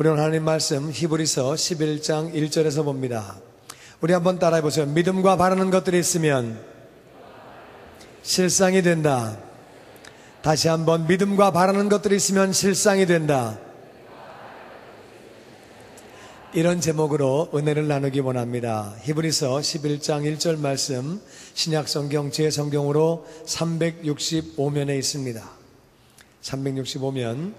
우리 오늘 하나님 말씀 히브리서 11장 1절에서 봅니다. 우리 한번 따라해 보세요. 믿음과 바라는 것들이 있으면 실상이 된다. 다시 한번 믿음과 바라는 것들이 있으면 실상이 된다. 이런 제목으로 은혜를 나누기 원합니다. 히브리서 11장 1절 말씀 신약성경 제성경으로 365면에 있습니다. 365면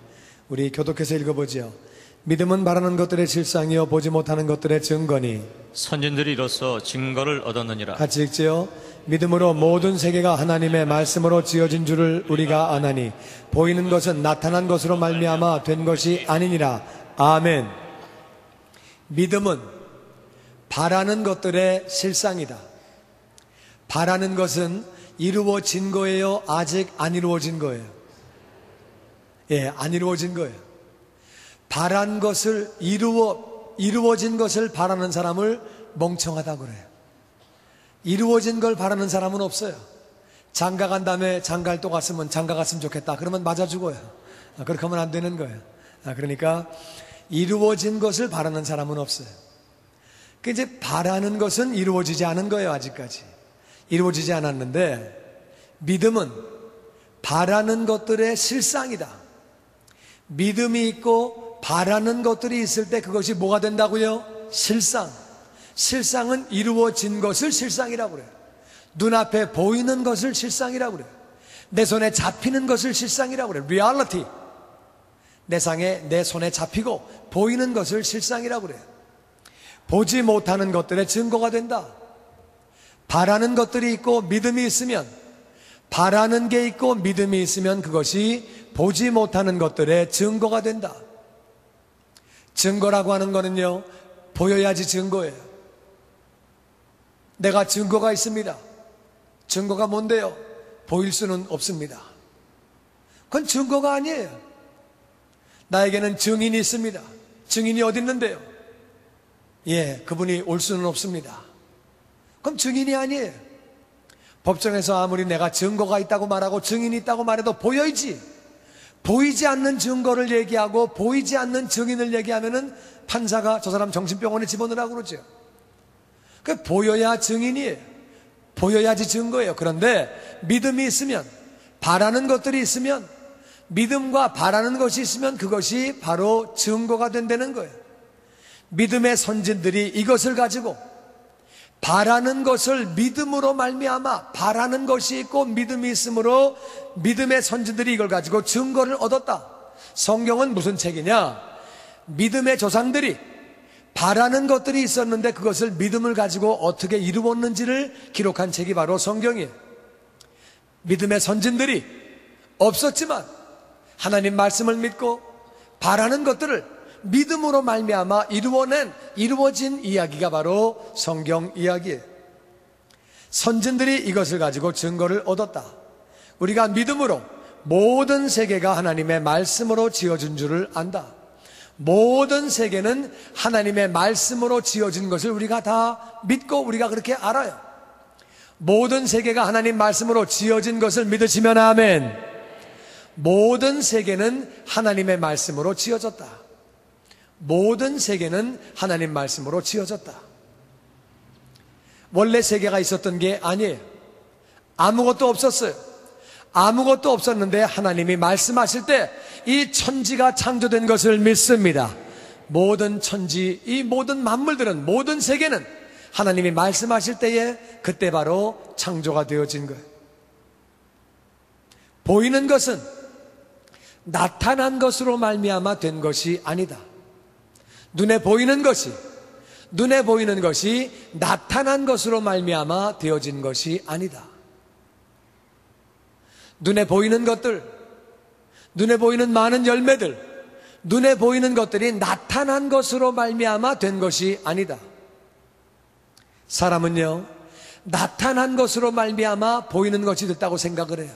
우리 교독해서 읽어보죠. 믿음은 바라는 것들의 실상이요 보지 못하는 것들의 증거니 선진들이 이로써 증거를 얻었느니라. 같이 읽지요. 믿음으로 모든 세계가 하나님의 말씀으로 지어진 줄을 우리가 아나니 보이는 것은 나타난 것으로 말미암아 된 것이 아니니라. 아멘. 믿음은 바라는 것들의 실상이다. 바라는 것은 이루어진 거예요? 아직 안 이루어진 거예요? 안 이루어진 거예요. 바란 것을 이루어진 것을 바라는 사람을 멍청하다고 그래요. 이루어진 걸 바라는 사람은 없어요. 장가 간 다음에 장가를 또 갔으면 장가 갔으면 좋겠다. 그러면 맞아 죽어요. 그렇게 하면 안 되는 거예요. 그러니까 이루어진 것을 바라는 사람은 없어요. 이제 바라는 것은 이루어지지 않은 거예요. 아직까지 이루어지지 않았는데 믿음은 바라는 것들의 실상이다. 믿음이 있고 바라는 것들이 있을 때 그것이 뭐가 된다고요? 실상. 실상은 이루어진 것을 실상이라고 그래요. 눈앞에 보이는 것을 실상이라고 그래요. 내 손에 잡히는 것을 실상이라고 그래요. reality. 내 손에 잡히고 보이는 것을 실상이라고 그래요. 보지 못하는 것들의 증거가 된다. 바라는 것들이 있고 믿음이 있으면, 바라는 게 있고 믿음이 있으면 그것이 보지 못하는 것들의 증거가 된다. 증거라고 하는 거는요, 보여야지 증거예요. 내가 증거가 있습니다. 증거가 뭔데요? 보일 수는 없습니다. 그건 증거가 아니에요. 나에게는 증인이 있습니다. 증인이 어디 있는데요? 그분이 올 수는 없습니다. 그럼 증인이 아니에요. 법정에서 아무리 내가 증거가 있다고 말하고 증인이 있다고 말해도 보여야지. 보이지 않는 증거를 얘기하고 보이지 않는 증인을 얘기하면은 판사가 저 사람 정신병원에 집어넣으라고 그러죠. 그 보여야 증인이에요. 보여야지 증거예요. 그런데 믿음이 있으면, 바라는 것들이 있으면, 믿음과 바라는 것이 있으면 그것이 바로 증거가 된다는 거예요. 믿음의 선진들이 이것을 가지고 바라는 것을 믿음으로 말미암아, 바라는 것이 있고 믿음이 있으므로 믿음의 선진들이 이걸 가지고 증거를 얻었다. 성경은 무슨 책이냐? 믿음의 조상들이 바라는 것들이 있었는데 그것을 믿음을 가지고 어떻게 이루었는지를 기록한 책이 바로 성경이에요. 믿음의 선진들이 없었지만 하나님 말씀을 믿고 바라는 것들을 믿음으로 말미암아 이루어진 이야기가 바로 성경 이야기예요. 선진들이 이것을 가지고 증거를 얻었다. 우리가 믿음으로 모든 세계가 하나님의 말씀으로 지어진 줄을 안다. 모든 세계는 하나님의 말씀으로 지어진 것을 우리가 다 믿고 우리가 그렇게 알아요. 모든 세계가 하나님 말씀으로 지어진 것을 믿으시면 아멘. 모든 세계는 하나님의 말씀으로 지어졌다. 모든 세계는 하나님 말씀으로 지어졌다. 원래 세계가 있었던 게 아니에요. 아무것도 없었어요. 아무것도 없었는데 하나님이 말씀하실 때 이 천지가 창조된 것을 믿습니다. 모든 천지, 이 모든 만물들은, 모든 세계는 하나님이 말씀하실 때에 그때 바로 창조가 되어진 거예요. 보이는 것은 나타난 것으로 말미암아 된 것이 아니다. 눈에 보이는 것이 나타난 것으로 말미암아 되어진 것이 아니다. 눈에 보이는 것들, 눈에 보이는 많은 열매들, 눈에 보이는 것들이 나타난 것으로 말미암아 된 것이 아니다. 사람은요, 나타난 것으로 말미암아 보이는 것이 됐다고 생각을 해요.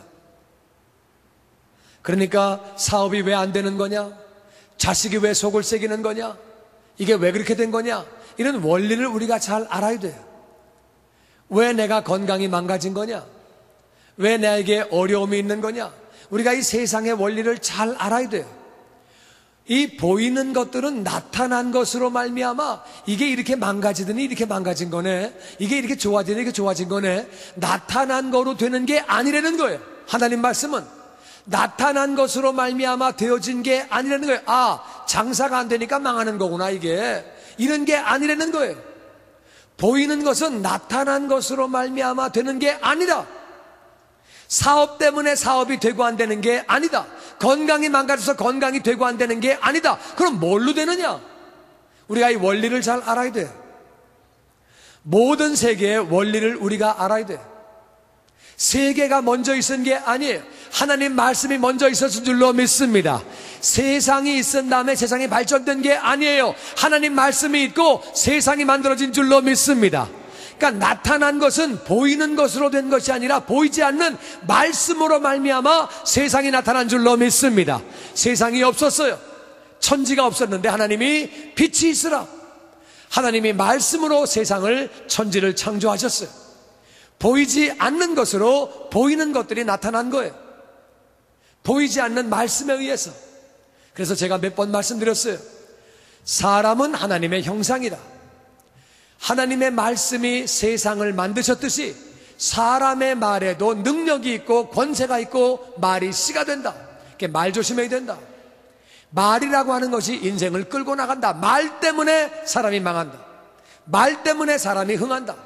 그러니까 사업이 왜 안 되는 거냐? 자식이 왜 속을 새기는 거냐? 이게 왜 그렇게 된 거냐? 이런 원리를 우리가 잘 알아야 돼요. 왜 내가 건강이 망가진 거냐? 왜 나에게 어려움이 있는 거냐? 우리가 이 세상의 원리를 잘 알아야 돼요. 이 보이는 것들은 나타난 것으로 말미암아 이게 이렇게 망가지더니 이렇게 망가진 거네, 이게 이렇게 좋아지더니 이렇게 좋아진 거네, 나타난 거로 되는 게 아니라는 거예요. 하나님 말씀은 나타난 것으로 말미암아 되어진 게 아니라는 거예요. 아, 장사가 안 되니까 망하는 거구나, 이게 이런 게 아니라는 거예요. 보이는 것은 나타난 것으로 말미암아 되는 게 아니다. 사업 때문에 사업이 되고 안 되는 게 아니다. 건강이 망가져서 건강이 되고 안 되는 게 아니다. 그럼 뭘로 되느냐? 우리가 이 원리를 잘 알아야 돼. 모든 세계의 원리를 우리가 알아야 돼. 세계가 먼저 있은 게 아니에요. 하나님 말씀이 먼저 있었을 줄로 믿습니다. 세상이 있은 다음에 세상이 발전된 게 아니에요. 하나님 말씀이 있고 세상이 만들어진 줄로 믿습니다. 그러니까 나타난 것은 보이는 것으로 된 것이 아니라 보이지 않는 말씀으로 말미암아 세상이 나타난 줄로 믿습니다. 세상이 없었어요. 천지가 없었는데 하나님이 빛이 있으라, 하나님이 말씀으로 세상을, 천지를 창조하셨어요. 보이지 않는 것으로 보이는 것들이 나타난 거예요. 보이지 않는 말씀에 의해서. 그래서 제가 몇 번 말씀드렸어요. 사람은 하나님의 형상이다. 하나님의 말씀이 세상을 만드셨듯이 사람의 말에도 능력이 있고 권세가 있고 말이 씨가 된다. 말 조심해야 된다. 말이라고 하는 것이 인생을 끌고 나간다. 말 때문에 사람이 망한다. 말 때문에 사람이 흥한다.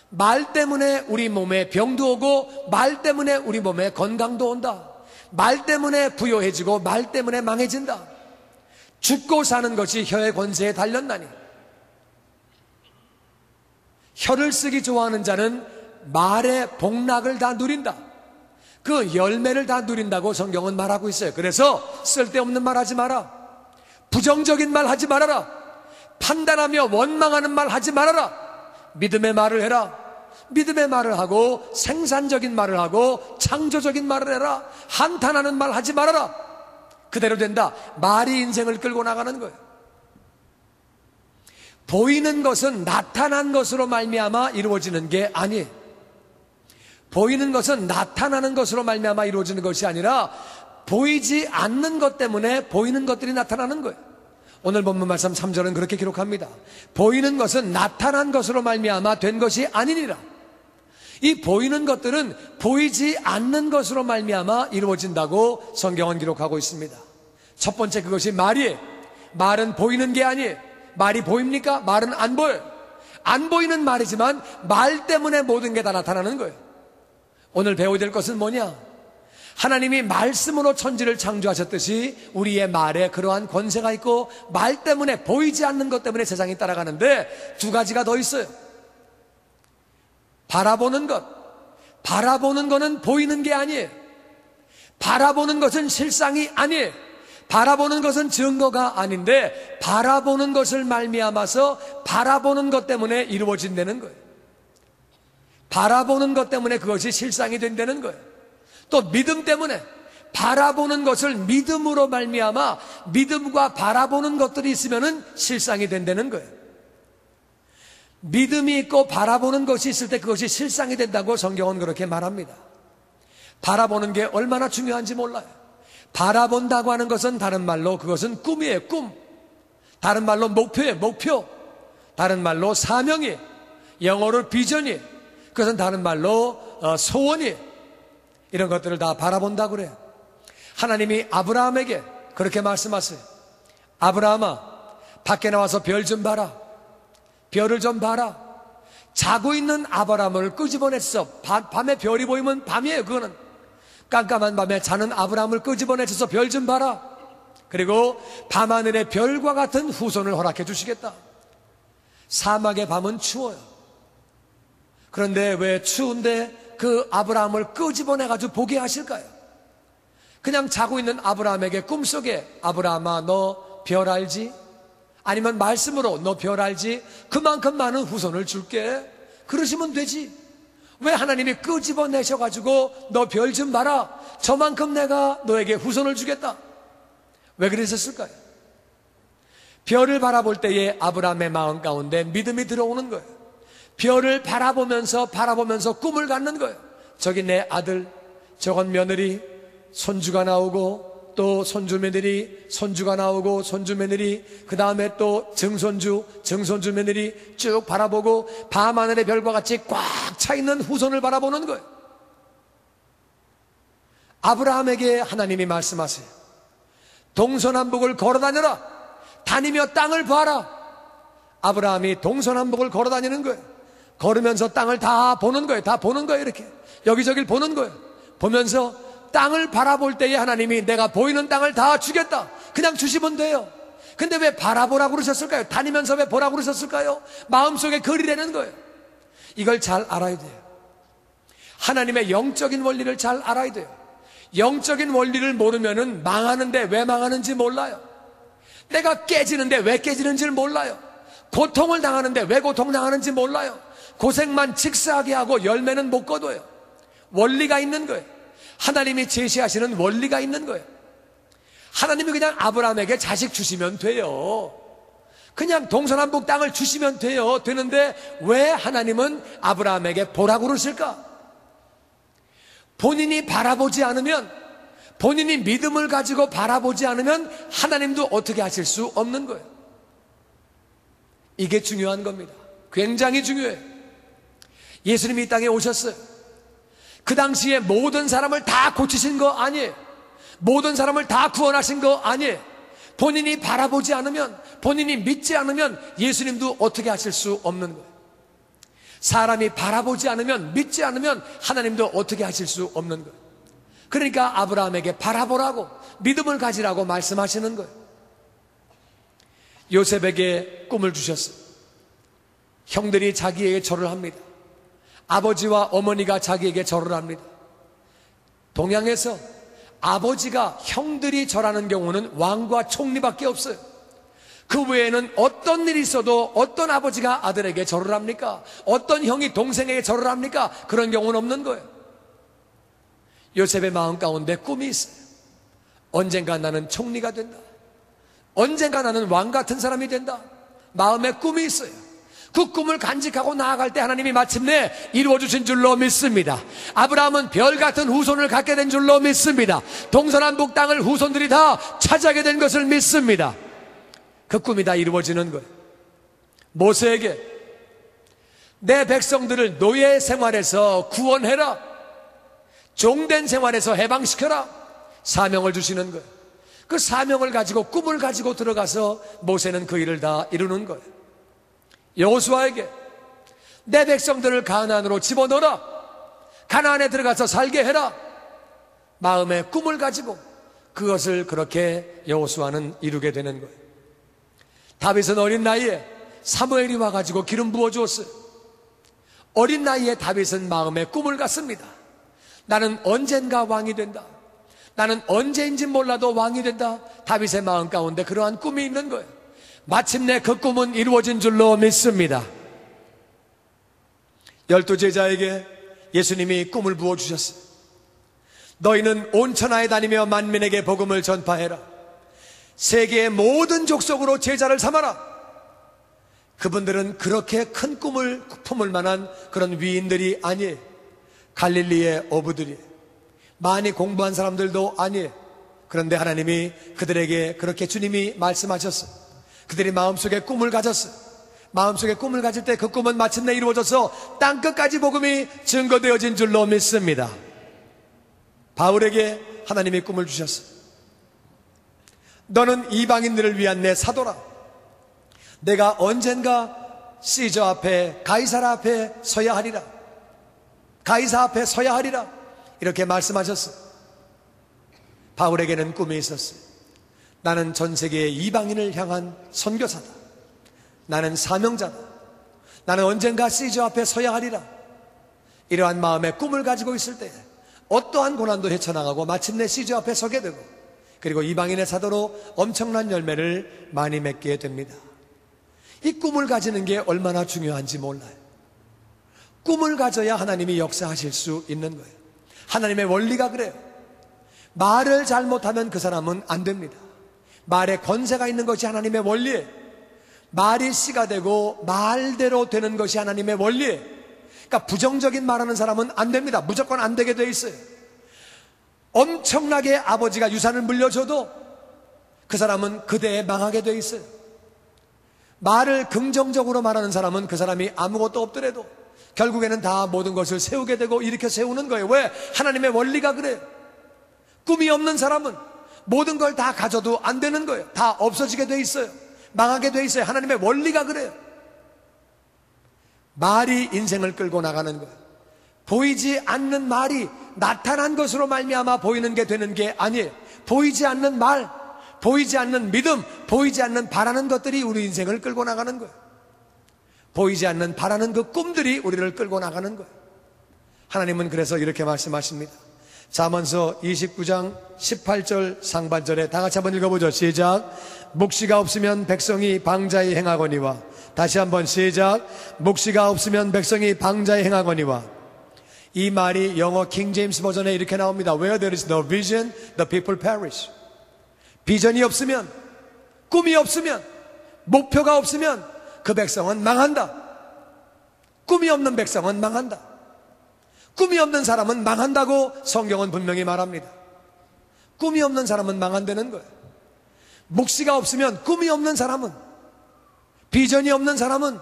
말 때문에 우리 몸에 병도 오고, 말 때문에 우리 몸에 건강도 온다. 말 때문에 부요해지고 말 때문에 망해진다. 죽고 사는 것이 혀의 권세에 달렸나니 혀를 쓰기 좋아하는 자는 말의 복락을 다 누린다. 그 열매를 다 누린다고 성경은 말하고 있어요. 그래서 쓸데없는 말 하지 마라. 부정적인 말 하지 말아라. 판단하며 원망하는 말 하지 말아라. 믿음의 말을 해라. 믿음의 말을 하고 생산적인 말을 하고 창조적인 말을 해라. 한탄하는 말 하지 말아라. 그대로 된다. 말이 인생을 끌고 나가는 거예요. 보이는 것은 나타난 것으로 말미암아 이루어지는 게 아니에요. 보이는 것은 나타나는 것으로 말미암아 이루어지는 것이 아니라 보이지 않는 것 때문에 보이는 것들이 나타나는 거예요. 오늘 본문 말씀 3절은 그렇게 기록합니다. 보이는 것은 나타난 것으로 말미암아 된 것이 아니니라. 이 보이는 것들은 보이지 않는 것으로 말미암아 이루어진다고 성경은 기록하고 있습니다. 첫 번째, 그것이 말이에요. 말은 보이는 게 아니에요. 말이 보입니까? 말은 안 보여요. 안 보이는 말이지만 말 때문에 모든 게 다 나타나는 거예요. 오늘 배워야 될 것은 뭐냐? 하나님이 말씀으로 천지를 창조하셨듯이 우리의 말에 그러한 권세가 있고, 말 때문에, 보이지 않는 것 때문에 세상이 따라가는데 두 가지가 더 있어요. 바라보는 것. 바라보는 것은 보이는 게 아니에요. 바라보는 것은 실상이 아니에요. 바라보는 것은 증거가 아닌데, 바라보는 것을 말미암아서 바라보는 것 때문에 이루어진다는 거예요. 바라보는 것 때문에 그것이 실상이 된다는 거예요. 또 믿음 때문에, 바라보는 것을 믿음으로 말미암아 믿음과 바라보는 것들이 있으면은 실상이 된다는 거예요. 믿음이 있고 바라보는 것이 있을 때 그것이 실상이 된다고 성경은 그렇게 말합니다. 바라보는 게 얼마나 중요한지 몰라요. 바라본다고 하는 것은 다른 말로 그것은 꿈이에요. 꿈. 다른 말로 목표예요. 목표. 다른 말로 사명이에요. 영어로 비전이에요. 그것은 다른 말로 소원이에요. 이런 것들을 다 바라본다고 그래요. 하나님이 아브라함에게 그렇게 말씀하세요. 아브라함아, 밖에 나와서 별 좀 봐라. 별을 좀 봐라. 자고 있는 아브라함을 끄집어냈어. 밤에 별이 보이면 밤이에요. 그거는 깜깜한 밤에 자는 아브라함을 끄집어내서 별 좀 봐라. 그리고 밤하늘의 별과 같은 후손을 허락해 주시겠다. 사막의 밤은 추워요. 그런데 왜 추운데 그 아브라함을 끄집어내가지고 보게 하실까요? 그냥 자고 있는 아브라함에게 꿈속에 아브라함아 너 별 알지? 아니면 말씀으로 너 별 알지? 그만큼 많은 후손을 줄게. 그러시면 되지. 왜 하나님이 끄집어내셔가지고 너 별 좀 봐라. 저만큼 내가 너에게 후손을 주겠다. 왜 그러셨을까요? 별을 바라볼 때에 아브라함의 마음 가운데 믿음이 들어오는 거예요. 별을 바라보면서 꿈을 갖는 거예요. 저기 내 아들, 저건 며느리, 손주가 나오고 또 손주며느리, 손주가 나오고 손주며느리, 그 다음에 또 증손주, 증손주며느리 쭉 바라보고 밤하늘의 별과 같이 꽉 차 있는 후손을 바라보는 거예요. 아브라함에게 하나님이 말씀하세요. 동서남북을 걸어다녀라. 다니며 땅을 봐라. 아브라함이 동서남북을 걸어다니는 거예요. 걸으면서 땅을 다 보는 거예요. 다 보는 거예요. 이렇게 여기저기를 보는 거예요. 보면서 땅을 바라볼 때에 하나님이 내가 보이는 땅을 다 주겠다. 그냥 주시면 돼요. 근데 왜 바라보라고 그러셨을까요? 다니면서 왜 보라고 그러셨을까요? 마음속에 그리려는 거예요. 이걸 잘 알아야 돼요. 하나님의 영적인 원리를 잘 알아야 돼요. 영적인 원리를 모르면은 망하는데 왜 망하는지 몰라요. 내가 깨지는데 왜 깨지는지를 몰라요. 고통을 당하는데 왜 고통당하는지 몰라요. 고생만 직사하게 하고 열매는 못 거둬요. 원리가 있는 거예요. 하나님이 제시하시는 원리가 있는 거예요. 하나님이 그냥 아브라함에게 자식 주시면 돼요. 그냥 동서남북 땅을 주시면 돼요. 되는데 왜 하나님은 아브라함에게 보라고 그러실까? 본인이 바라보지 않으면, 본인이 믿음을 가지고 바라보지 않으면 하나님도 어떻게 하실 수 없는 거예요. 이게 중요한 겁니다. 굉장히 중요해요. 예수님이 이 땅에 오셨어요. 그 당시에 모든 사람을 다 고치신 거 아니에요. 모든 사람을 다 구원하신 거 아니에요. 본인이 바라보지 않으면, 본인이 믿지 않으면 예수님도 어떻게 하실 수 없는 거예요. 사람이 바라보지 않으면, 믿지 않으면 하나님도 어떻게 하실 수 없는 거예요. 그러니까 아브라함에게 바라보라고, 믿음을 가지라고 말씀하시는 거예요. 요셉에게 꿈을 주셨어요. 형들이 자기에게 절을 합니다. 아버지와 어머니가 자기에게 절을 합니다. 동양에서 아버지가 형들이 절하는 경우는 왕과 총리밖에 없어요. 그 외에는 어떤 일이 있어도 어떤 아버지가 아들에게 절을 합니까? 어떤 형이 동생에게 절을 합니까? 그런 경우는 없는 거예요. 요셉의 마음 가운데 꿈이 있어요. 언젠가 나는 총리가 된다. 언젠가 나는 왕 같은 사람이 된다. 마음에 꿈이 있어요. 그 꿈을 간직하고 나아갈 때 하나님이 마침내 이루어주신 줄로 믿습니다. 아브라함은 별 같은 후손을 갖게 된 줄로 믿습니다. 동서남북 땅을 후손들이 다 차지하게 된 것을 믿습니다. 그 꿈이 다 이루어지는 거예요. 모세에게 내 백성들을 노예 생활에서 구원해라. 종된 생활에서 해방시켜라. 사명을 주시는 거예요. 그 사명을 가지고 꿈을 가지고 들어가서 모세는 그 일을 다 이루는 거예요. 여호수아에게 내 백성들을 가나안으로 집어넣어라. 가나안에 들어가서 살게 해라. 마음의 꿈을 가지고 그것을 그렇게 여호수아는 이루게 되는 거예요. 다윗은 어린 나이에 사무엘이 와가지고 기름 부어주었어요. 어린 나이에 다윗은 마음의 꿈을 갖습니다. 나는 언젠가 왕이 된다. 나는 언제인지 몰라도 왕이 된다. 다윗의 마음 가운데 그러한 꿈이 있는 거예요. 마침내 그 꿈은 이루어진 줄로 믿습니다. 12제자에게 예수님이 꿈을 부어주셨어요. 너희는 온 천하에 다니며 만민에게 복음을 전파해라. 세계의 모든 족속으로 제자를 삼아라. 그분들은 그렇게 큰 꿈을 품을 만한 그런 위인들이 아니에요. 갈릴리의 어부들이, 많이 공부한 사람들도 아니에요. 그런데 하나님이 그들에게 그렇게 주님이 말씀하셨어요. 그들이 마음속에 꿈을 가졌어요. 마음속에 꿈을 가질 때 그 꿈은 마침내 이루어져서 땅끝까지 복음이 증거되어진 줄로 믿습니다. 바울에게 하나님이 꿈을 주셨어요. 너는 이방인들을 위한 내 사도라. 내가 언젠가 시저 앞에, 가이사라 앞에 서야 하리라. 가이사 앞에 서야 하리라. 이렇게 말씀하셨어요. 바울에게는 꿈이 있었어요. 나는 전 세계의 이방인을 향한 선교사다. 나는 사명자다. 나는 언젠가 시저 앞에 서야 하리라. 이러한 마음의 꿈을 가지고 있을 때 어떠한 고난도 헤쳐나가고 마침내 시저 앞에 서게 되고, 그리고 이방인의 사도로 엄청난 열매를 많이 맺게 됩니다. 이 꿈을 가지는 게 얼마나 중요한지 몰라요. 꿈을 가져야 하나님이 역사하실 수 있는 거예요. 하나님의 원리가 그래요. 말을 잘못하면 그 사람은 안 됩니다. 말에 권세가 있는 것이 하나님의 원리예요. 말이 씨가 되고 말대로 되는 것이 하나님의 원리예요. 그러니까 부정적인 말하는 사람은 안 됩니다. 무조건 안 되게 돼 있어요. 엄청나게 아버지가 유산을 물려줘도 그 사람은 그대에 망하게 돼 있어요. 말을 긍정적으로 말하는 사람은 그 사람이 아무것도 없더라도 결국에는 다 모든 것을 세우게 되고 일으켜 세우는 거예요. 왜? 하나님의 원리가 그래요. 꿈이 없는 사람은 모든 걸 다 가져도 안 되는 거예요. 다 없어지게 돼 있어요. 망하게 돼 있어요. 하나님의 원리가 그래요. 말이 인생을 끌고 나가는 거예요. 보이지 않는 말이 나타난 것으로 말미암아 보이는 게 되는 게 아니에요. 보이지 않는 말, 보이지 않는 믿음, 보이지 않는 바라는 것들이 우리 인생을 끌고 나가는 거예요. 보이지 않는 바라는 그 꿈들이 우리를 끌고 나가는 거예요. 하나님은 그래서 이렇게 말씀하십니다. 잠언서 29장 18절 상반절에 다 같이 한번 읽어보죠. 시작. 묵시가 없으면 백성이 방자히 행하거니와. 다시 한번 시작. 묵시가 없으면 백성이 방자히 행하거니와. 이 말이 영어 킹 제임스 버전에 이렇게 나옵니다. Where there is no vision, the people perish. 비전이 없으면, 꿈이 없으면, 목표가 없으면 그 백성은 망한다. 꿈이 없는 백성은 망한다. 꿈이 없는 사람은 망한다고 성경은 분명히 말합니다. 꿈이 없는 사람은 망한다는 거예요. 묵시가 없으면, 꿈이 없는 사람은, 비전이 없는 사람은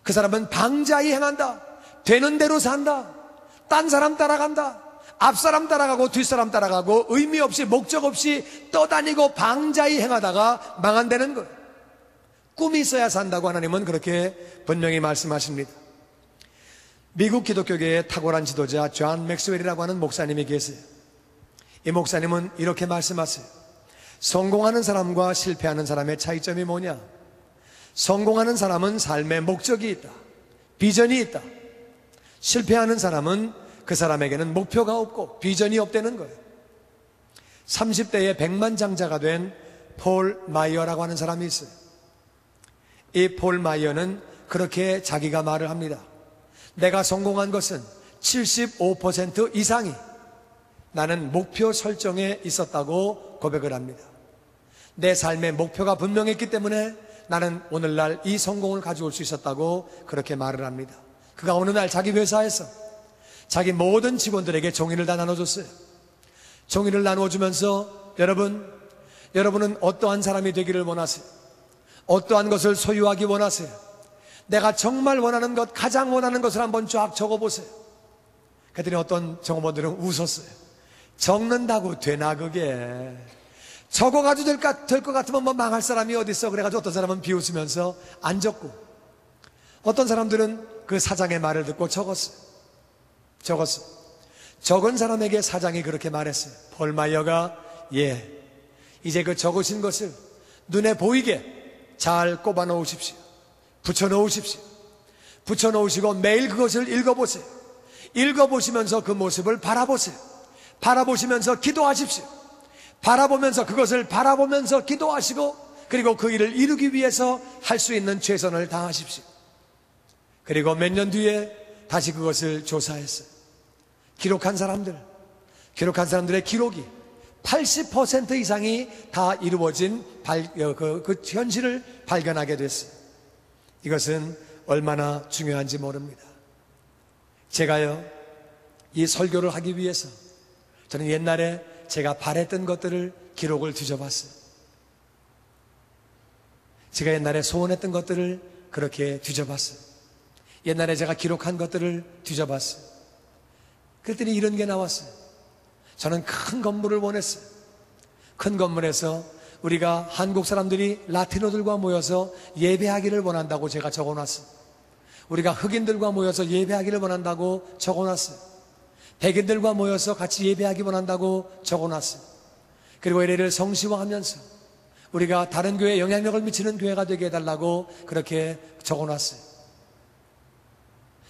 그 사람은 방자히 행한다. 되는 대로 산다. 딴 사람 따라간다. 앞사람 따라가고 뒷사람 따라가고 의미 없이 목적 없이 떠다니고 방자히 행하다가 망한다는 거예요. 꿈이 있어야 산다고 하나님은 그렇게 분명히 말씀하십니다. 미국 기독교계의 탁월한 지도자 존 맥스웰이라고 하는 목사님이 계세요. 이 목사님은 이렇게 말씀하세요. 성공하는 사람과 실패하는 사람의 차이점이 뭐냐? 성공하는 사람은 삶의 목적이 있다. 비전이 있다. 실패하는 사람은 그 사람에게는 목표가 없고 비전이 없다는 거예요. 30대에 백만장자가 된 폴 마이어라고 하는 사람이 있어요. 이 폴 마이어는 그렇게 자기가 말을 합니다. 내가 성공한 것은 75% 이상이 나는 목표 설정에 있었다고 고백을 합니다. 내 삶의 목표가 분명했기 때문에 나는 오늘날 이 성공을 가져올 수 있었다고 그렇게 말을 합니다. 그가 어느 날 자기 회사에서 자기 모든 직원들에게 종이를 다 나눠줬어요. 종이를 나눠주면서 여러분은 어떠한 사람이 되기를 원하세요? 어떠한 것을 소유하기 원하세요? 내가 정말 원하는 것, 가장 원하는 것을 한번 쫙 적어보세요. 그랬더니 어떤 정보들은 웃었어요. 적는다고 되나 그게? 적어가지고 될 것 같으면 뭐 망할 사람이 어디 있어? 그래가지고 어떤 사람은 비웃으면서 안 적고, 어떤 사람들은 그 사장의 말을 듣고 적었어요. 적은 사람에게 사장이 그렇게 말했어요. 폴 마이어가 이제 그 적으신 것을 눈에 보이게 잘 꼽아 놓으십시오. 붙여 놓으십시오. 붙여 놓으시고 매일 그것을 읽어보세요. 읽어보시면서 그 모습을 바라보세요. 바라보시면서 기도하십시오. 바라보면서 그것을 바라보면서 기도하시고, 그리고 그 일을 이루기 위해서 할 수 있는 최선을 다하십시오. 그리고 몇 년 뒤에 다시 그것을 조사했어요. 기록한 사람들의 기록이 80% 이상이 다 이루어진 그 현실을 발견하게 됐어요. 이것은 얼마나 중요한지 모릅니다. 제가요, 이 설교를 하기 위해서 저는 옛날에 제가 바랬던 것들을 기록을 뒤져봤어요. 제가 옛날에 소원했던 것들을 그렇게 뒤져봤어요. 옛날에 제가 기록한 것들을 뒤져봤어요. 그랬더니 이런 게 나왔어요. 저는 큰 건물을 원했어요. 큰 건물에서 우리가 한국 사람들이 라티노들과 모여서 예배하기를 원한다고 제가 적어놨어요. 우리가 흑인들과 모여서 예배하기를 원한다고 적어놨어요. 백인들과 모여서 같이 예배하기 원한다고 적어놨어요. 그리고 이래를 성시화하면서 우리가 다른 교회에 영향력을 미치는 교회가 되게 해달라고 그렇게 적어놨어요.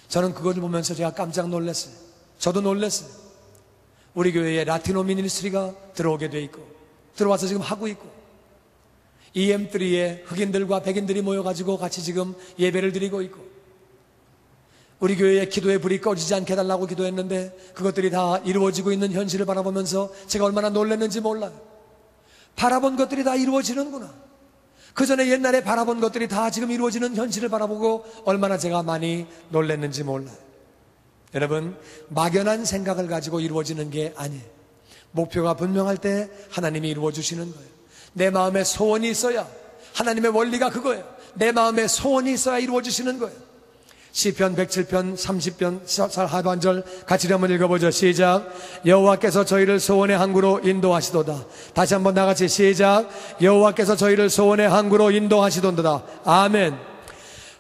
저는 그걸 보면서 제가 깜짝 놀랐어요. 저도 놀랐어요. 우리 교회에 라티노 미니스트리가 들어오게 돼 있고, 들어와서 지금 하고 있고, EM3에 흑인들과 백인들이 모여가지고 같이 지금 예배를 드리고 있고, 우리 교회의 기도의 불이 꺼지지 않게 해달라고 기도했는데 그것들이 다 이루어지고 있는 현실을 바라보면서 제가 얼마나 놀랐는지 몰라요. 바라본 것들이 다 이루어지는구나. 그 전에 옛날에 바라본 것들이 다 지금 이루어지는 현실을 바라보고 얼마나 제가 많이 놀랐는지 몰라요. 여러분, 막연한 생각을 가지고 이루어지는 게 아니에요. 목표가 분명할 때 하나님이 이루어 주시는 거예요. 내 마음에 소원이 있어야, 하나님의 원리가 그거예요. 내 마음에 소원이 있어야 이루어 주시는 거예요. 시편 107편 30편 하반절 같이 한번 읽어보죠. 시작. 여호와께서 저희를 소원의 항구로 인도하시도다. 다시 한번 나같이 시작. 여호와께서 저희를 소원의 항구로 인도하시도다. 아멘.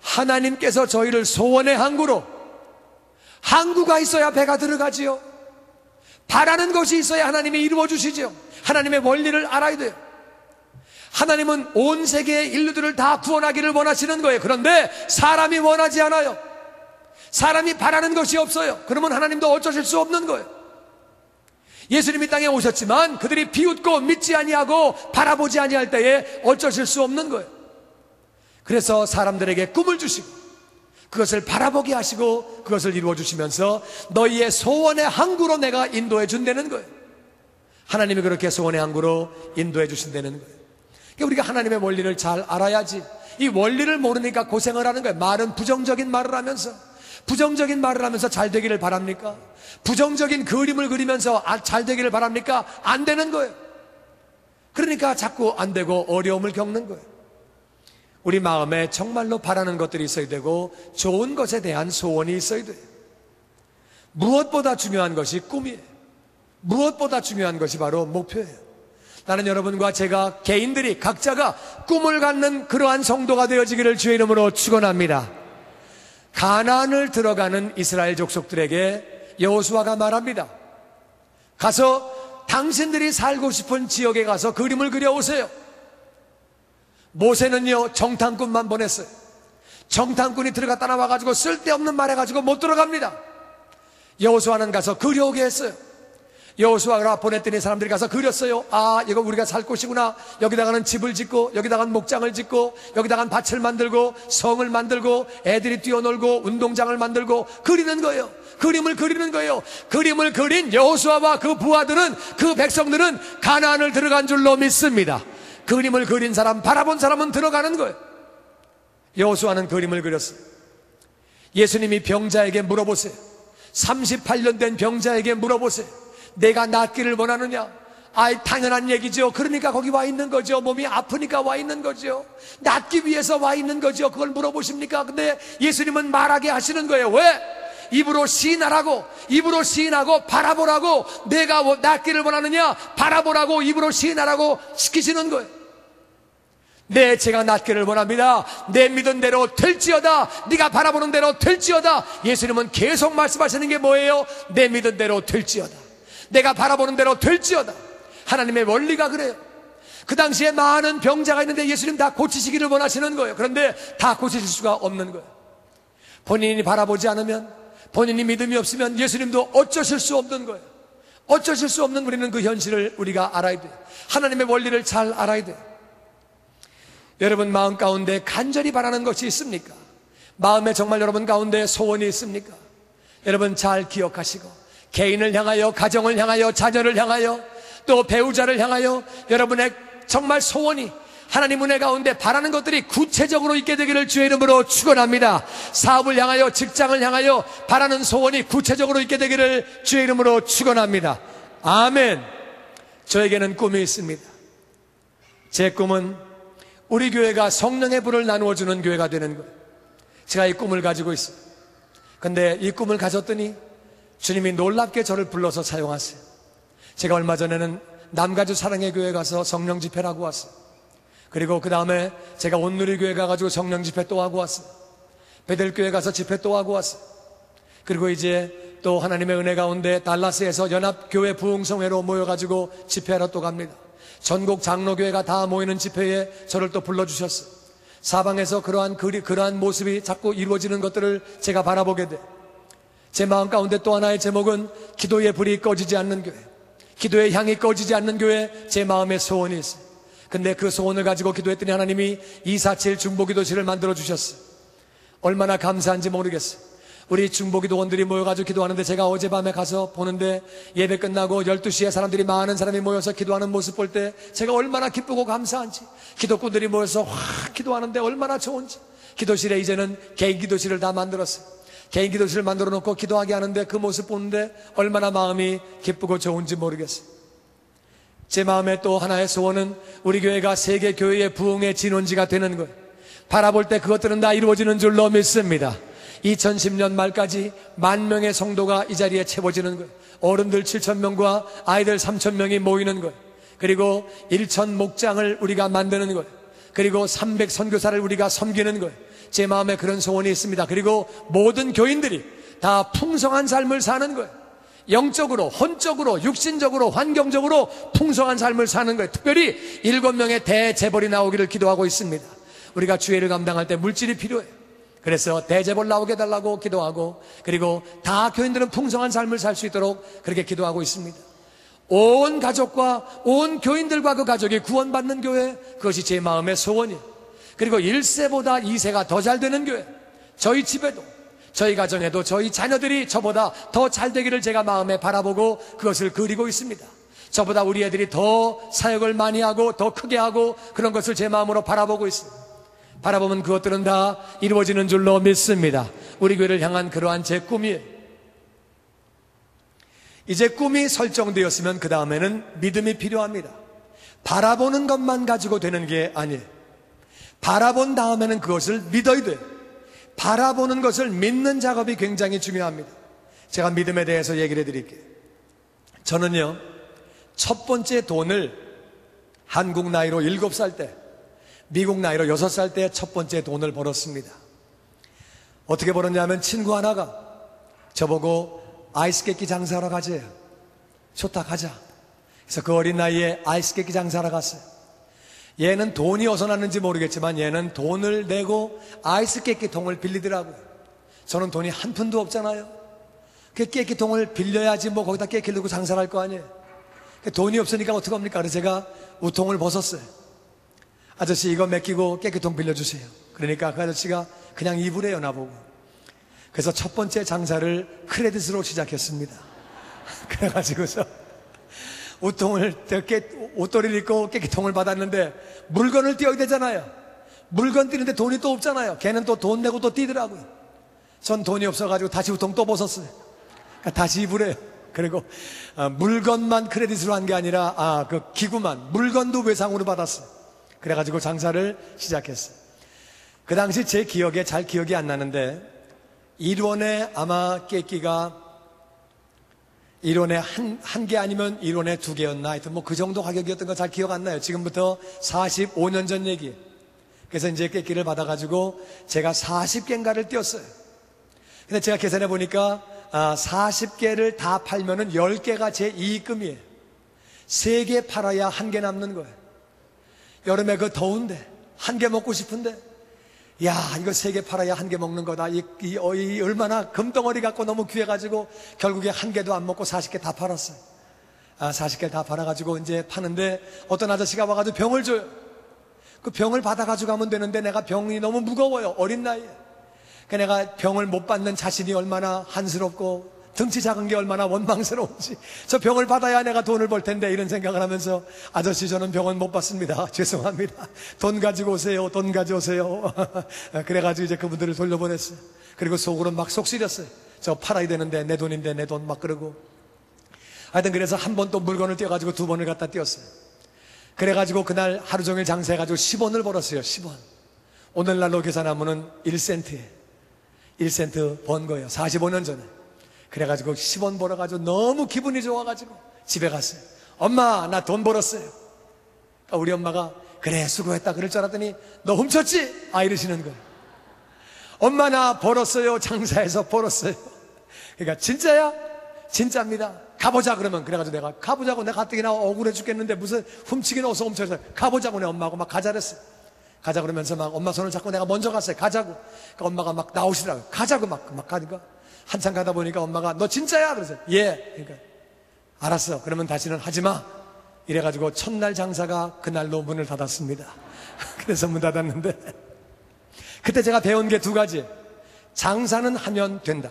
하나님께서 저희를 소원의 항구로, 항구가 있어야 배가 들어가지요. 바라는 것이 있어야 하나님이 이루어 주시죠. 하나님의 원리를 알아야 돼요. 하나님은 온 세계의 인류들을 다 구원하기를 원하시는 거예요. 그런데 사람이 원하지 않아요. 사람이 바라는 것이 없어요. 그러면 하나님도 어쩌실 수 없는 거예요. 예수님이 땅에 오셨지만 그들이 비웃고 믿지 아니하고 바라보지 아니할 때에 어쩌실 수 없는 거예요. 그래서 사람들에게 꿈을 주시고 그것을 바라보게 하시고 그것을 이루어 주시면서 너희의 소원의 항구로 내가 인도해 준다는 거예요. 하나님이 그렇게 소원의 항구로 인도해 주신다는 거예요. 그러니까 우리가 하나님의 원리를 잘 알아야지. 이 원리를 모르니까 고생을 하는 거예요. 말은 부정적인 말을 하면서, 부정적인 말을 하면서 잘 되기를 바랍니까? 부정적인 그림을 그리면서 잘 되기를 바랍니까? 안 되는 거예요. 그러니까 자꾸 안 되고 어려움을 겪는 거예요. 우리 마음에 정말로 바라는 것들이 있어야 되고 좋은 것에 대한 소원이 있어야 돼요. 무엇보다 중요한 것이 꿈이에요. 무엇보다 중요한 것이 바로 목표예요. 나는 여러분과 제가 개인들이 각자가 꿈을 갖는 그러한 성도가 되어지기를 주의 이름으로 축원합니다. 가나안을 들어가는 이스라엘 족속들에게 여호수아가 말합니다. 가서 당신들이 살고 싶은 지역에 가서 그림을 그려오세요. 모세는요 정탐꾼만 보냈어요. 정탐꾼이 들어갔다 나와가지고 쓸데없는 말 해가지고 못 들어갑니다. 여호수아는 가서 그려오게 했어요. 여호수아가 보냈더니 사람들이 가서 그렸어요. 아, 이거 우리가 살 곳이구나. 여기다가는 집을 짓고, 여기다가는 목장을 짓고, 여기다가는 밭을 만들고, 성을 만들고, 애들이 뛰어놀고, 운동장을 만들고 그리는 거예요. 그림을 그리는 거예요. 그림을 그린 여호수아와 그 부하들은, 그 백성들은 가나안을 들어간 줄로 믿습니다. 그림을 그린 사람, 바라본 사람은 들어가는 거예요. 여호수아는 그림을 그렸어요. 예수님이 병자에게 물어보세요. 38년 된 병자에게 물어보세요. 내가 낫기를 원하느냐? 아이, 당연한 얘기죠. 그러니까 거기 와 있는 거죠. 몸이 아프니까 와 있는 거죠. 낫기 위해서 와 있는 거죠. 그걸 물어보십니까? 근데 예수님은 말하게 하시는 거예요. 왜? 입으로 시인하라고, 입으로 시인하고 바라보라고. 내가 낫기를 원하느냐? 바라보라고, 입으로 시인하라고 시키시는 거예요. 네, 제가 낫기를 원합니다. 내 믿은 대로 될지어다. 네가 바라보는 대로 될지어다. 예수님은 계속 말씀하시는 게 뭐예요? 내 믿은 대로 될지어다. 내가 바라보는 대로 될지어다. 하나님의 원리가 그래요. 그 당시에 많은 병자가 있는데 예수님 다 고치시기를 원하시는 거예요. 그런데 다 고치실 수가 없는 거예요. 본인이 바라보지 않으면, 본인이 믿음이 없으면 예수님도 어쩌실 수 없는 거예요. 어쩌실 수 없는 우리는 그 현실을 우리가 알아야 돼요. 하나님의 원리를 잘 알아야 돼요. 여러분 마음 가운데 간절히 바라는 것이 있습니까? 마음에 정말 여러분 가운데 소원이 있습니까? 여러분 잘 기억하시고 개인을 향하여, 가정을 향하여, 자녀를 향하여, 또 배우자를 향하여 여러분의 정말 소원이, 하나님 은혜 가운데 바라는 것들이 구체적으로 있게 되기를 주의 이름으로 축원합니다. 사업을 향하여, 직장을 향하여 바라는 소원이 구체적으로 있게 되기를 주의 이름으로 축원합니다. 아멘. 저에게는 꿈이 있습니다. 제 꿈은 우리 교회가 성령의 불을 나누어주는 교회가 되는 거예요. 제가 이 꿈을 가지고 있어요. 근데 이 꿈을 가졌더니 주님이 놀랍게 저를 불러서 사용하세요. 제가 얼마 전에는 남가주 사랑의 교회 가서 성령 집회를 하고 왔어요. 그리고 그 다음에 제가 온누리교회 가가지고 성령 집회 또 하고 왔어요. 베델교회 가서 집회 또 하고 왔어요. 그리고 이제 또 하나님의 은혜 가운데 달라스에서 연합교회 부흥성회로 모여가지고 집회하러 또 갑니다. 전국 장로교회가 다 모이는 집회에 저를 또 불러주셨어요. 사방에서 그러한 모습이 자꾸 이루어지는 것들을 제가 바라보게 돼. 제 마음 가운데 또 하나의 제목은 기도의 불이 꺼지지 않는 교회, 기도의 향이 꺼지지 않는 교회. 제 마음에 소원이 있어요. 근데 그 소원을 가지고 기도했더니 하나님이 247 중보기도실을 만들어 주셨어요. 얼마나 감사한지 모르겠어요. 우리 중보기도원들이 모여가지고 기도하는데 제가 어젯밤에 가서 보는데 예배 끝나고 12시에 사람들이, 많은 사람이 모여서 기도하는 모습 볼 때 제가 얼마나 기쁘고 감사한지, 기도꾼들이 모여서 확 기도하는데 얼마나 좋은지. 기도실에 이제는 개인 기도실을 다 만들었어요. 개인 기도실을 만들어 놓고 기도하게 하는데 그 모습 보는데 얼마나 마음이 기쁘고 좋은지 모르겠어요. 제 마음의 또 하나의 소원은 우리 교회가 세계 교회의 부흥의 진원지가 되는 것. 바라볼 때 그것들은 다 이루어지는 줄로 믿습니다. 2010년 말까지 10,000명의 성도가 이 자리에 채워지는 것. 어른들 7,000명과 아이들 3,000명이 모이는 것. 그리고 1,000 목장을 우리가 만드는 것. 그리고 300 선교사를 우리가 섬기는 것. 제 마음에 그런 소원이 있습니다. 그리고 모든 교인들이 다 풍성한 삶을 사는 것. 영적으로, 혼적으로, 육신적으로, 환경적으로 풍성한 삶을 사는 거예요. 특별히 7명의 대재벌이 나오기를 기도하고 있습니다. 우리가 주회를 감당할 때 물질이 필요해요. 그래서 대재벌 나오게 해달라고 기도하고, 그리고 다 교인들은 풍성한 삶을 살 수 있도록 그렇게 기도하고 있습니다. 온 가족과 온 교인들과 그 가족이 구원받는 교회, 그것이 제 마음의 소원이에요. 그리고 1세보다 2세가 더 잘 되는 교회, 저희 집에도, 저희 가정에도 저희 자녀들이 저보다 더 잘 되기를 제가 마음에 바라보고 그것을 그리고 있습니다. 저보다 우리 애들이 더 사역을 많이 하고 더 크게 하고 그런 것을 제 마음으로 바라보고 있습니다. 바라보면 그것들은 다 이루어지는 줄로 믿습니다. 우리 교회를 향한 그러한 제 꿈이에요. 이제 꿈이 설정되었으면 그 다음에는 믿음이 필요합니다. 바라보는 것만 가지고 되는 게 아니에요. 바라본 다음에는 그것을 믿어야 돼요. 바라보는 것을 믿는 작업이 굉장히 중요합니다. 제가 믿음에 대해서 얘기를 해드릴게요. 저는요, 첫 번째 돈을 한국 나이로 7살 때, 미국 나이로 6살 때 첫 번째 돈을 벌었습니다. 어떻게 벌었냐면 친구 하나가 저보고 아이스 깨끼 장사하러 가재요. 좋다, 가자. 그래서 그 어린 나이에 아이스 깨끼 장사하러 갔어요. 얘는 돈이 어디서 났는지 모르겠지만 얘는 돈을 내고 아이스 깨끼통을 빌리더라고요. 저는 돈이 한 푼도 없잖아요. 그 깨끼통을 빌려야지 뭐 거기다 깨끼 넣고 장사를 할 거 아니에요. 돈이 없으니까 어떡합니까? 그래서 제가 우통을 벗었어요. 아저씨 이거 맡기고 깨끼통 빌려주세요. 그러니까 그 아저씨가 그냥 입으래요, 나보고. 그래서 첫 번째 장사를 크레딧으로 시작했습니다. 그래가지고서 우통을, 옷도리를 입고 깨끼통을 받았는데 물건을 띄워야 되잖아요. 물건 띄는데 돈이 또 없잖아요. 걔는 또 돈 내고 또 띄더라고요. 전 돈이 없어가지고 다시 우통 또 벗었어요. 그러니까 다시 입으래요. 그리고 물건만 크레딧으로 한 게 아니라 그 기구만, 물건도 외상으로 받았어요. 그래가지고 장사를 시작했어요. 그 당시 제 기억에 잘 기억이 안 나는데 1원에 아마 깨끼가 1원에 한 개 아니면 1원에 2개였나 하여튼 뭐 그 정도 가격이었던 거 잘 기억 안 나요. 지금부터 45년 전 얘기예요. 그래서 이제 깨끼를 받아가지고 제가 40개인가를 띄웠어요. 근데 제가 계산해 보니까 40개를 다 팔면은 10개가 제 이익금이에요. 3개 팔아야 1개 남는 거예요. 여름에 그 더운데 1개 먹고 싶은데 야, 이거 3개 팔아야 1개 먹는 거다. 이 얼마나 금덩어리 갖고 너무 귀해가지고 결국에 1개도 안 먹고 40개 다 팔았어요. 40개 다 팔아가지고 이제 파는데 어떤 아저씨가 와가지고 병을 줘요. 그 병을 받아가지고 가면 되는데 내가 병이 너무 무거워요. 어린 나이에. 그 내가 병을 못 받는 자신이 얼마나 한스럽고 등치 작은 게 얼마나 원망스러운지, 저 병을 받아야 내가 돈을 벌 텐데 이런 생각을 하면서 아저씨 저는 병은 못 받습니다. 죄송합니다. 돈 가지고 오세요. 돈 가져오세요. 그래가지고 이제 그분들을 돌려보냈어요. 그리고 속으로 막 속 쓰렸어요. 저 팔아야 되는데 내 돈인데 내 돈 막 그러고. 하여튼 그래서 한 번 또 물건을 띄워가지고 2번을 갖다 띄웠어요. 그래가지고 그날 하루 종일 장사해가지고 10원을 벌었어요. 10원. 오늘날로 계산하면은 1센트에 1센트 번 거예요. 45년 전에. 그래가지고 10원 벌어가지고 너무 기분이 좋아가지고 집에 갔어요. 엄마, 나 돈 벌었어요. 그러니까 우리 엄마가 그래 수고했다 그럴 줄 알았더니 너 훔쳤지? 이러시는 거예요. 엄마 나 벌었어요. 장사해서 벌었어요. 그러니까 진짜야? 진짜입니다. 가보자 그러면. 그래가지고 내가 가보자고. 내가 가뜩이나 억울해 죽겠는데 무슨 훔치긴 어서 훔쳐서 가보자고 내 엄마하고 막 가자 그랬어요. 가자 그러면서 막 엄마 손을 잡고 내가 먼저 갔어요. 가자고. 그러니까 엄마가 막 나오시더라고요. 가자고 막 가니까 한참 가다 보니까 엄마가 너 진짜야? 그래서 예. 그러니까 알았어. 그러면 다시는 하지마. 이래가지고 첫날 장사가 그날로 문을 닫았습니다. 그래서 문 닫았는데 그때 제가 배운 게 2가지. 장사는 하면 된다.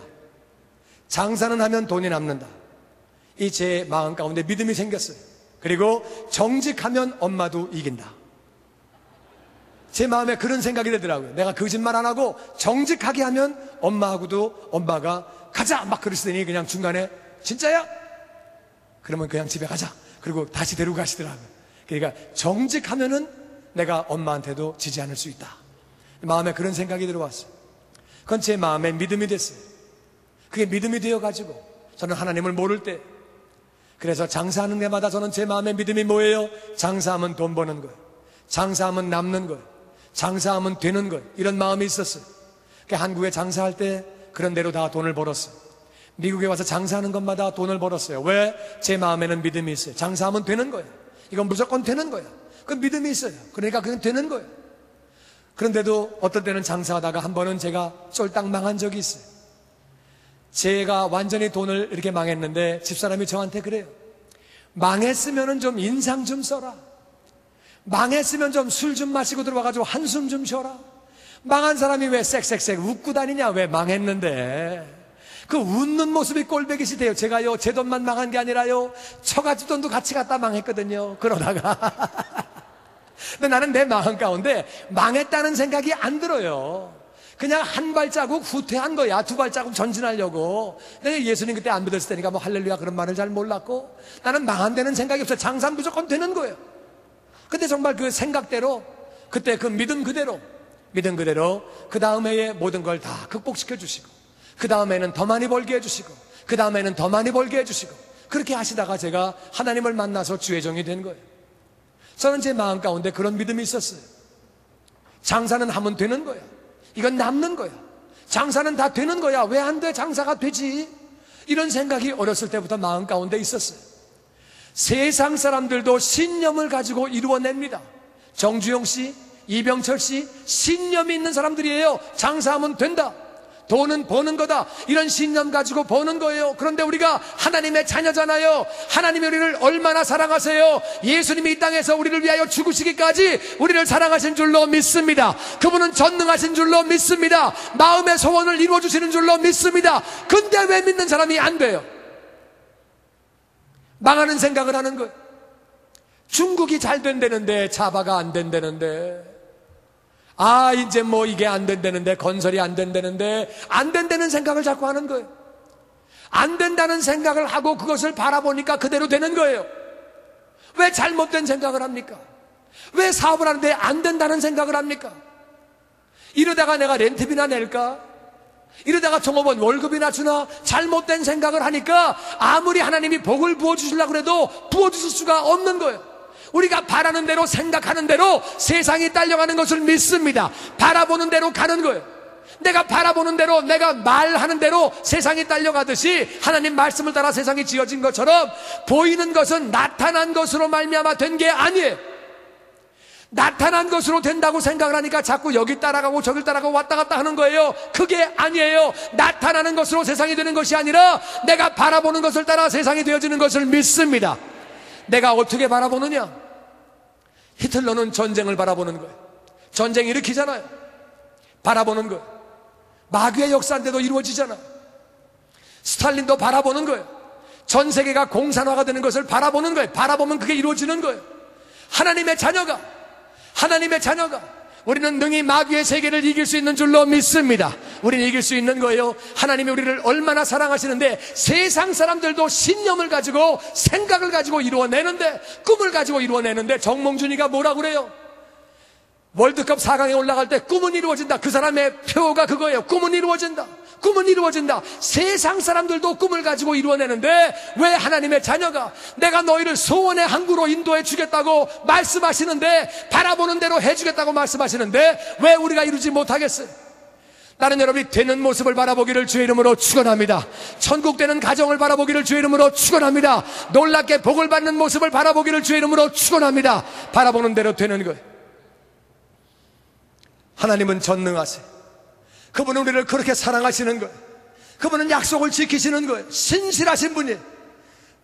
장사는 하면 돈이 남는다. 이 제 마음 가운데 믿음이 생겼어요. 그리고 정직하면 엄마도 이긴다. 제 마음에 그런 생각이 들더라고요. 내가 거짓말 안 하고 정직하게 하면 엄마하고도 엄마가 가자 막 그러시더니 그냥 중간에 진짜야? 그러면 그냥 집에 가자. 그리고 다시 데리고 가시더라고요. 그러니까 정직하면은 내가 엄마한테도 지지 않을 수 있다. 마음에 그런 생각이 들어왔어요. 그건 제 마음에 믿음이 됐어요. 그게 믿음이 되어가지고 저는 하나님을 모를 때, 그래서 장사하는 데마다 저는 제 마음의 믿음이 뭐예요? 장사하면 돈 버는 거예요. 장사하면 남는 거예요. 장사하면 되는 거예요. 이런 마음이 있었어요. 그러니까 한국에 장사할 때 그런 대로 다 돈을 벌었어요. 미국에 와서 장사하는 것마다 돈을 벌었어요. 왜? 제 마음에는 믿음이 있어요. 장사하면 되는 거예요. 이건 무조건 되는 거예요. 그 믿음이 있어요. 그러니까 그건 되는 거예요. 그런데도 어떤 때는 장사하다가 한 번은 제가 쫄딱 망한 적이 있어요. 제가 완전히 돈을 이렇게 망했는데 집사람이 저한테 그래요. 망했으면 좀 인상 좀 써라. 망했으면 좀 술 좀 마시고 들어와가지고 한숨 좀 쉬어라. 망한 사람이 왜 쌕쌕쌕 웃고 다니냐? 왜 망했는데. 그 웃는 모습이 꼴배기 돼요. 제가요, 제 돈만 망한 게 아니라요, 처가집 돈도 같이 갖다 망했거든요. 그러다가 근데 나는 내 마음 가운데 망했다는 생각이 안 들어요. 그냥 한 발자국 후퇴한 거야. 두 발자국 전진하려고. 내가 예수님 그때 안 믿었을 때니까 뭐 할렐루야 그런 말을 잘 몰랐고, 나는 망한다는 생각이 없어요. 장사는 무조건 되는 거예요. 근데 정말 그 생각대로, 그때 그 믿음 그대로 그 다음 해에 모든 걸 다 극복시켜 주시고, 그 다음에는 더 많이 벌게 해주시고, 그 다음에는 더 많이 벌게 해주시고, 그렇게 하시다가 제가 하나님을 만나서 주의 종이 된 거예요. 저는 제 마음 가운데 그런 믿음이 있었어요. 장사는 하면 되는 거야. 이건 남는 거야. 장사는 다 되는 거야. 왜 안 돼? 장사가 되지. 이런 생각이 어렸을 때부터 마음 가운데 있었어요. 세상 사람들도 신념을 가지고 이루어냅니다. 정주영 씨, 이병철 씨, 신념이 있는 사람들이에요. 장사하면 된다. 돈은 버는 거다. 이런 신념 가지고 버는 거예요. 그런데 우리가 하나님의 자녀잖아요. 하나님이 우리를 얼마나 사랑하세요. 예수님이 이 땅에서 우리를 위하여 죽으시기까지 우리를 사랑하신 줄로 믿습니다. 그분은 전능하신 줄로 믿습니다. 마음의 소원을 이루어주시는 줄로 믿습니다. 근데 왜 믿는 사람이 안 돼요? 망하는 생각을 하는 거예요. 중국이 잘 된다는데 자바가 안 된다는데, 아 이제 뭐 이게 안 된다는데, 건설이 안 된다는데, 안 된다는 생각을 자꾸 하는 거예요. 안 된다는 생각을 하고 그것을 바라보니까 그대로 되는 거예요. 왜 잘못된 생각을 합니까? 왜 사업을 하는데 안 된다는 생각을 합니까? 이러다가 내가 렌트비나 낼까? 이러다가 종업원 월급이나 주나? 잘못된 생각을 하니까 아무리 하나님이 복을 부어주시려고 해도 부어주실 수가 없는 거예요. 우리가 바라는 대로, 생각하는 대로 세상이 딸려가는 것을 믿습니다. 바라보는 대로 가는 거예요. 내가 바라보는 대로, 내가 말하는 대로 세상이 딸려가듯이 하나님 말씀을 따라 세상이 지어진 것처럼 보이는 것은 나타난 것으로 말미암아 된 게 아니에요. 나타난 것으로 된다고 생각을 하니까 자꾸 여기 따라가고 저기 따라가고 왔다 갔다 하는 거예요. 그게 아니에요. 나타나는 것으로 세상이 되는 것이 아니라 내가 바라보는 것을 따라 세상이 되어지는 것을 믿습니다. 내가 어떻게 바라보느냐? 히틀러는 전쟁을 바라보는 거예요. 전쟁 일으키잖아요. 바라보는 거예요. 마귀의 역사인데도 이루어지잖아요. 스탈린도 바라보는 거예요. 전 세계가 공산화가 되는 것을 바라보는 거예요. 바라보면 그게 이루어지는 거예요. 하나님의 자녀가 우리는 능히 마귀의 세계를 이길 수 있는 줄로 믿습니다. 우리는 이길 수 있는 거예요. 하나님이 우리를 얼마나 사랑하시는데 세상 사람들도 신념을 가지고, 생각을 가지고 이루어내는데, 꿈을 가지고 이루어내는데, 정몽준이가 뭐라고 그래요? 월드컵 4강에 올라갈 때 꿈은 이루어진다. 그 사람의 표가 그거예요. 꿈은 이루어진다. 꿈은 이루어진다. 세상 사람들도 꿈을 가지고 이루어내는데 왜 하나님의 자녀가 내가 너희를 소원의 항구로 인도해 주겠다고 말씀하시는데, 바라보는 대로 해주겠다고 말씀하시는데 왜 우리가 이루지 못하겠어요? 나는 여러분이 되는 모습을 바라보기를 주의 이름으로 축원합니다. 천국 되는 가정을 바라보기를 주의 이름으로 축원합니다. 놀랍게 복을 받는 모습을 바라보기를 주의 이름으로 축원합니다. 바라보는 대로 되는 거예요. 하나님은 전능하세요. 그분은 우리를 그렇게 사랑하시는 거예요. 그분은 약속을 지키시는 거예요. 신실하신 분이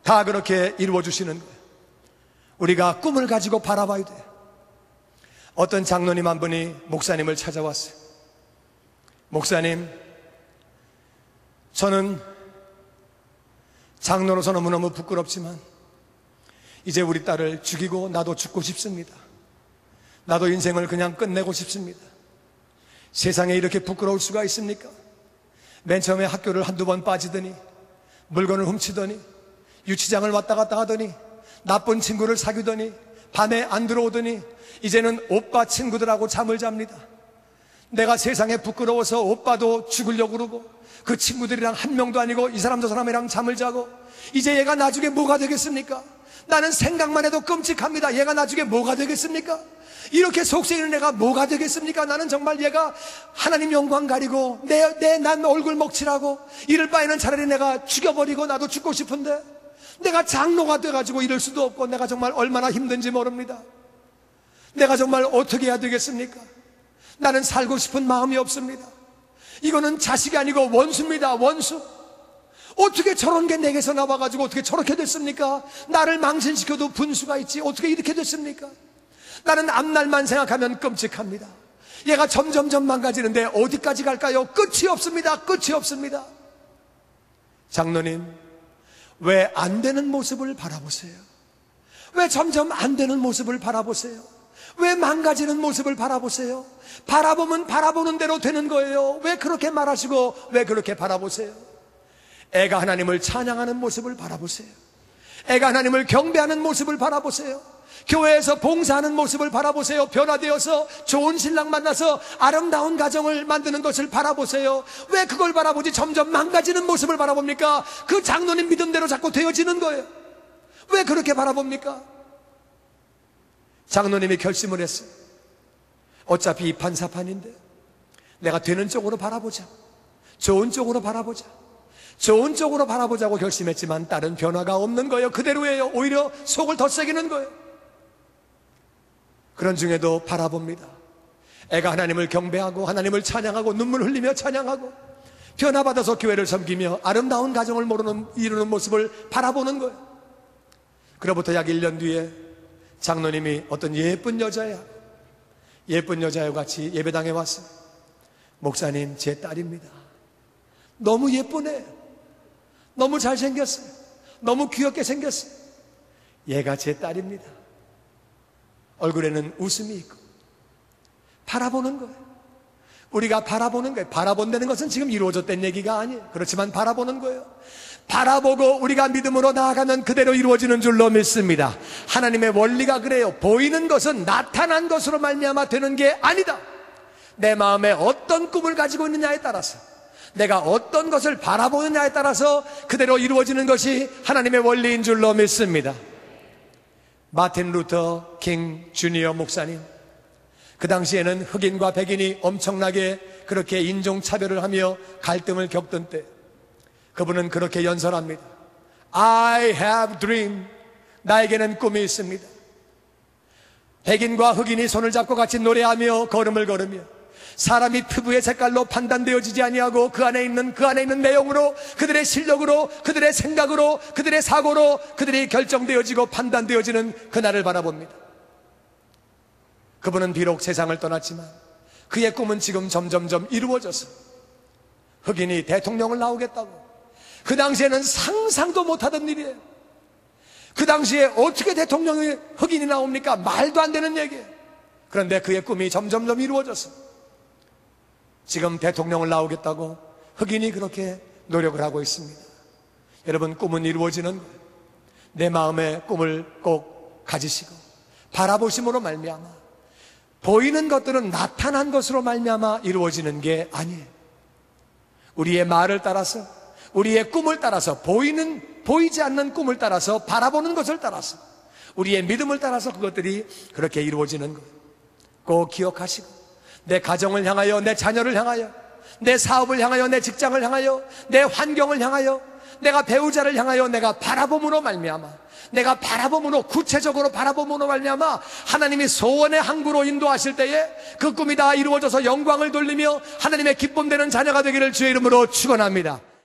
다 그렇게 이루어주시는 거예요. 우리가 꿈을 가지고 바라봐야 돼요. 어떤 장로님 한 분이 목사님을 찾아왔어요. 목사님, 저는 장로로서 너무너무 부끄럽지만 이제 우리 딸을 죽이고 나도 죽고 싶습니다. 나도 인생을 그냥 끝내고 싶습니다. 세상에 이렇게 부끄러울 수가 있습니까? 맨 처음에 학교를 한두 번 빠지더니, 물건을 훔치더니, 유치장을 왔다 갔다 하더니, 나쁜 친구를 사귀더니 밤에 안 들어오더니 이제는 오빠 친구들하고 잠을 잡니다. 내가 세상에 부끄러워서 오빠도 죽으려고 그러고 그 친구들이랑 한 명도 아니고 이 사람 저 사람이랑 잠을 자고 이제 얘가 나중에 뭐가 되겠습니까? 나는 생각만 해도 끔찍합니다. 얘가 나중에 뭐가 되겠습니까? 이렇게 속세이는 애가 뭐가 되겠습니까? 나는 정말 얘가 하나님 영광 가리고 난 얼굴 먹칠하고 이럴 바에는 차라리 내가 죽여버리고 나도 죽고 싶은데 내가 장로가 돼가지고 이럴 수도 없고 내가 정말 얼마나 힘든지 모릅니다. 내가 정말 어떻게 해야 되겠습니까? 나는 살고 싶은 마음이 없습니다. 이거는 자식이 아니고 원수입니다. 원수. 어떻게 저런 게 내게서 나와가지고 어떻게 저렇게 됐습니까? 나를 망신시켜도 분수가 있지 어떻게 이렇게 됐습니까? 나는 앞날만 생각하면 끔찍합니다. 얘가 점점점 망가지는데 어디까지 갈까요? 끝이 없습니다. 끝이 없습니다. 장로님, 왜 안 되는 모습을 바라보세요? 왜 점점 안 되는 모습을 바라보세요? 왜 망가지는 모습을 바라보세요? 바라보면 바라보는 대로 되는 거예요. 왜 그렇게 말하시고 왜 그렇게 바라보세요? 애가 하나님을 찬양하는 모습을 바라보세요. 애가 하나님을 경배하는 모습을 바라보세요. 교회에서 봉사하는 모습을 바라보세요. 변화되어서 좋은 신랑 만나서 아름다운 가정을 만드는 것을 바라보세요. 왜 그걸 바라보지 점점 망가지는 모습을 바라봅니까? 그 장로님 믿음대로 자꾸 되어지는 거예요. 왜 그렇게 바라봅니까? 장로님이 결심을 했어요. 어차피 이 판사판인데 내가 되는 쪽으로 바라보자. 좋은 쪽으로 바라보자. 좋은 쪽으로 바라보자고 결심했지만 다른 변화가 없는 거예요. 그대로예요. 오히려 속을 더 새기는 거예요. 그런 중에도 바라봅니다. 애가 하나님을 경배하고 하나님을 찬양하고 눈물 흘리며 찬양하고 변화받아서 교회를 섬기며 아름다운 가정을 이루는 모습을 바라보는 거예요. 그로부터 약 1년 뒤에 장로님이 어떤 예쁜 여자야 같이 예배당에 왔어요. 목사님, 제 딸입니다. 너무 예쁘네. 너무 잘생겼어요. 너무 귀엽게 생겼어요. 얘가 제 딸입니다. 얼굴에는 웃음이 있고 바라보는 거예요. 우리가 바라보는 거예요. 바라본다는 것은 지금 이루어졌다는 얘기가 아니에요. 그렇지만 바라보는 거예요. 바라보고 우리가 믿음으로 나아가면 그대로 이루어지는 줄로 믿습니다. 하나님의 원리가 그래요. 보이는 것은 나타난 것으로 말미암아 되는 게 아니다. 내 마음에 어떤 꿈을 가지고 있느냐에 따라서 내가 어떤 것을 바라보느냐에 따라서 그대로 이루어지는 것이 하나님의 원리인 줄로 믿습니다. 마틴 루터 킹 주니어 목사님, 그 당시에는 흑인과 백인이 엄청나게 그렇게 인종차별을 하며 갈등을 겪던 때 그분은 그렇게 연설합니다. I have dream. 나에게는 꿈이 있습니다. 백인과 흑인이 손을 잡고 같이 노래하며 걸음을 걸으며 사람이 피부의 색깔로 판단되어지지 아니하고 그 안에 있는 내용으로 그들의 실력으로 그들의 생각으로 그들의 사고로 그들이 결정되어지고 판단되어지는 그날을 바라봅니다. 그분은 비록 세상을 떠났지만 그의 꿈은 지금 점점점 이루어져서 흑인이 대통령을 나오겠다고, 그 당시에는 상상도 못하던 일이에요. 그 당시에 어떻게 대통령이 흑인이 나옵니까? 말도 안 되는 얘기예요. 그런데 그의 꿈이 점점점 이루어졌어. 지금 대통령을 나오겠다고 흑인이 그렇게 노력을 하고 있습니다. 여러분, 꿈은 이루어지는 거예요. 내 마음의 꿈을 꼭 가지시고 바라보심으로 말미암아 보이는 것들은 나타난 것으로 말미암아 이루어지는 게 아니에요. 우리의 말을 따라서, 우리의 꿈을 따라서, 보이지 않는 꿈을 따라서, 바라보는 것을 따라서, 우리의 믿음을 따라서 그것들이 그렇게 이루어지는 거예요. 꼭 기억하시고 내 가정을 향하여, 내 자녀를 향하여, 내 사업을 향하여, 내 직장을 향하여, 내 환경을 향하여, 내가 배우자를 향하여 내가 바라봄으로 말미암아, 내가 바라봄으로, 구체적으로 바라봄으로 말미암아 하나님이 소원의 항구로 인도하실 때에 그 꿈이 다 이루어져서 영광을 돌리며 하나님의 기쁨되는 자녀가 되기를 주의 이름으로 축원합니다.